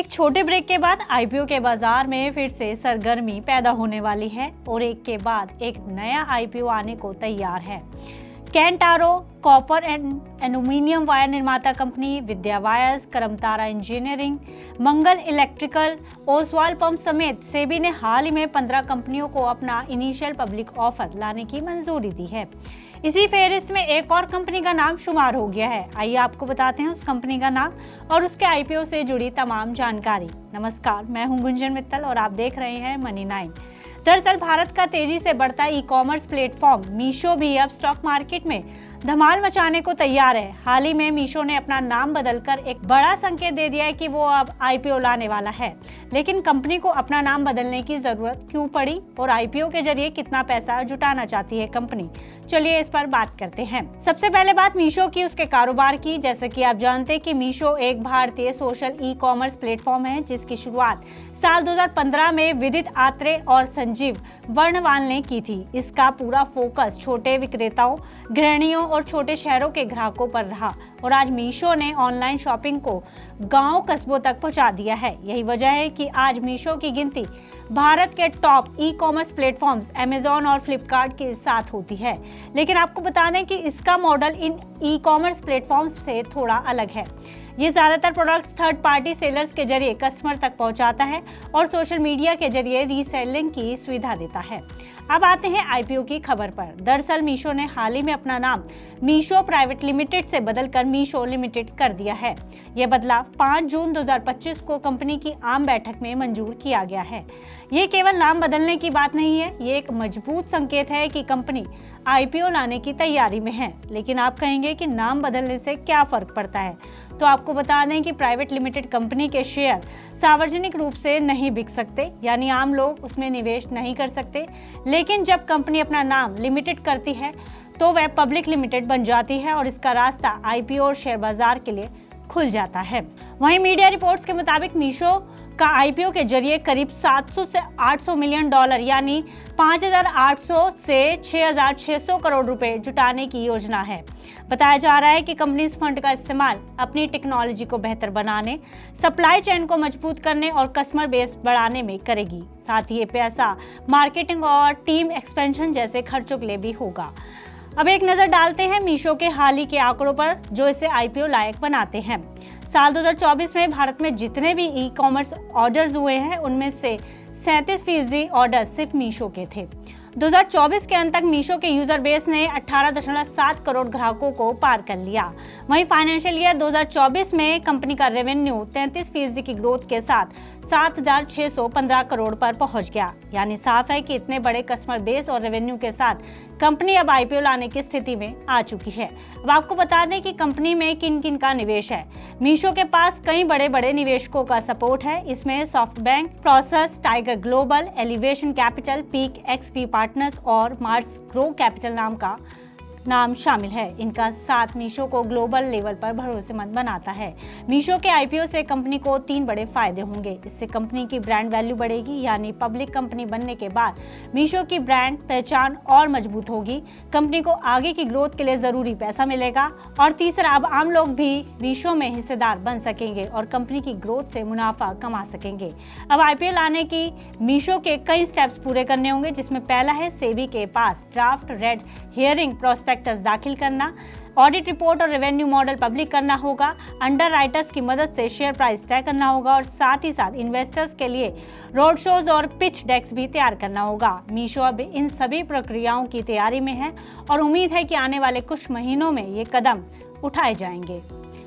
एक छोटे ब्रेक के बाद आईपीओ के बाजार में फिर से सरगर्मी पैदा होने वाली है और एक के बाद एक नया आईपीओ आने को तैयार है। कैंटारो कॉपर एंड एल्यूमिनियम वायर निर्माता कंपनी, विद्या वायर्स, करमतारा इंजीनियरिंग, मंगल इलेक्ट्रिकल, ओसवाल पंप समेत सेबी ने हाल ही में 15 कंपनियों को अपना इनिशियल पब्लिक ऑफर लाने की मंजूरी दी है। इसी फेहरिस्त में एक और कंपनी का नाम शुमार हो गया है। आइए आपको बताते हैं उस कंपनी का नाम और उसके आईपीओ से जुड़ी तमाम जानकारी। नमस्कार, मैं हूं गुंजन मित्तल और आप देख रहे हैं मनी 9। दरअसल भारत का तेजी से बढ़ता ई कॉमर्स प्लेटफॉर्म मीशो भी अब स्टॉक मार्केट में धमाल मचाने को तैयार है। हाल ही में मीशो ने अपना नाम बदलकर एक बड़ा संकेत दे दिया है कि वो अब आईपीओ लाने वाला है। लेकिन कंपनी को अपना नाम बदलने की जरूरत क्यों पड़ी और आईपीओ के जरिए कितना पैसा जुटाना चाहती है कंपनी, चलिए इस पर बात करते हैं। सबसे पहले बात मीशो की, उसके कारोबार की। जैसे कि आप जानते हैं कि मीशो एक भारतीय सोशल ई कॉमर्स प्लेटफॉर्म है जिसकी शुरुआत साल 2015 में विदित आत्रे और संजीव वर्णवाल ने की थी। इसका पूरा फोकस छोटे विक्रेताओं, गृहिणियों और छोटे शहरों के ग्राहकों पर रहा और आज मीशो ने ऑनलाइन शॉपिंग को गांव कस्बों तक पहुंचा दिया है। यही वजह है कि आज मीशो की गिनती भारत के top e commerce platforms Amazon और फ्लिपकार्ट के साथ होती है। लेकिन आपको बता दें कि इसका मॉडल इन ई कॉमर्स प्लेटफॉर्म्स से थोड़ा अलग है। ये ज्यादातर प्रोडक्ट्स थर्ड पार्टी सेलर्स के जरिए कस्टमर तक पहुंचाता है और सोशल मीडिया के जरिए रीसेलिंग की सुविधा देता है। अब आते हैं आईपीओ की खबर पर। दरअसल मीशो ने हाल ही में अपना नाम मीशो प्राइवेट लिमिटेड से बदलकर मीशो लिमिटेड कर दिया है। यह बदलाव 5 जून 2025 को कंपनी की आम बैठक में मंजूर किया गया है। ये केवल नाम बदलने की बात नहीं है, ये एक मजबूत संकेत है कि कंपनी आईपीओ लाने की तैयारी में है। लेकिन आप कहेंगे कि नाम बदलने से क्या फर्क पड़ता है, तो आपको बता दें कि प्राइवेट लिमिटेड कंपनी के शेयर सार्वजनिक रूप से नहीं बिक सकते, यानी आम लोग उसमें निवेश नहीं कर सकते। लेकिन जब कंपनी अपना नाम लिमिटेड करती है तो वह पब्लिक लिमिटेड बन जाती है और इसका रास्ता आईपीओ और शेयर बाजार के लिए खुल जाता है। वहीं मीडिया रिपोर्ट्स के मुताबिक मीशो का आईपीओ के जरिए करीब 700 से 800 मिलियन डॉलर यानी 5,800 से 6,600 करोड़ रुपए जुटाने की योजना है। बताया जा रहा है कि कंपनी इस फंड का इस्तेमाल अपनी टेक्नोलॉजी को बेहतर बनाने, सप्लाई चेन को मजबूत करने और कस्टमर बेस बढ़ाने में करेगी। साथ ही ये पैसा मार्केटिंग और टीम एक्सपेंशन जैसे खर्चों के लिए भी होगा। अब एक नजर डालते हैं मीशो के हाल ही के आंकड़ों पर जो इसे आईपीओ लायक बनाते हैं। साल 2024 में भारत में जितने भी ई कॉमर्स ऑर्डर्स हुए हैं उनमें से 37% ऑर्डर सिर्फ मीशो के थे। 2024 के अंत तक मीशो के यूजर बेस ने 18.7 करोड़ ग्राहकों को पार कर लिया। वहीं फाइनेंशियल ईयर 2024 में कंपनी का रेवेन्यू 33% की ग्रोथ के साथ 7,615 करोड़ पर पहुंच गया। यानी साफ है कि इतने बड़े कस्टमर बेस और रेवेन्यू के साथ कंपनी अब आईपीओ लाने की स्थिति में आ चुकी है। अब आपको बता दें कि कंपनी में किन किन का निवेश है। मीशो के पास कई बड़े बड़े निवेशकों का सपोर्ट है। इसमें SoftBank, process, tiger global, elevation capital, peak XV partners और मार्स ग्रो कैपिटल नाम शामिल है। इनका साथ मीशो को ग्लोबल लेवल पर भरोसेमंद बनाता है। मीशो के आईपीओ से कंपनी को 3 बड़े फायदे होंगे। इससे कंपनी की ब्रांड वैल्यू बढ़ेगी, यानी पब्लिक कंपनी बनने के बाद मीशो की ब्रांड पहचान और मजबूत होगी। कंपनी को आगे की ग्रोथ के लिए जरूरी पैसा मिलेगा और तीसरा, अब आम लोग भी मीशो में हिस्सेदार बन सकेंगे और कंपनी की ग्रोथ से मुनाफा कमा सकेंगे। अब आईपीओ लाने की मीशो के कई स्टेप्स पूरे करने होंगे, जिसमें पहला है सेबी के पास ड्राफ्ट रेड हियरिंग प्रोस्पेक्टस दाखिल करना, ऑडिट रिपोर्ट और रेवेन्यू मॉडल पब्लिक करना होगा, अंडर राइटर्स की मदद से शेयर प्राइस तय करना होगा और साथ ही साथ इन्वेस्टर्स के लिए रोड शोज और पिच डेक्स भी तैयार करना होगा। मीशो अब इन सभी प्रक्रियाओं की तैयारी में है और उम्मीद है कि आने वाले कुछ महीनों में ये कदम उठाए जाएंगे।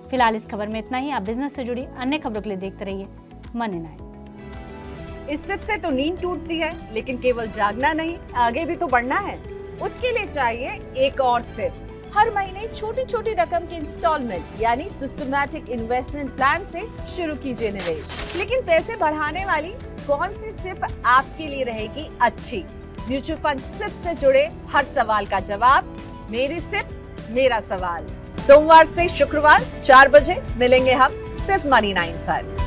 फिलहाल इस खबर में इतना ही। आप बिजनेस से जुड़ी अन्य खबरों के लिए देखते रहिए मनी 9। इस सिप से तो नींद टूटती है, लेकिन केवल जागना नहीं, आगे भी तो बढ़ना है। उसके लिए चाहिए एक और सिप। हर महीने छोटी छोटी रकम की इंस्टॉलमेंट यानी सिस्टमैटिक इन्वेस्टमेंट प्लान से शुरू कीजिए निवेश। लेकिन पैसे बढ़ाने वाली कौन सी सिप आपके लिए रहेगी अच्छी? म्यूचुअल फंड सिप से जुड़े हर सवाल का जवाब मेरी सिप मेरा सवाल। सोमवार से शुक्रवार 4 बजे मिलेंगे हम सिर्फ मनी 9 पर।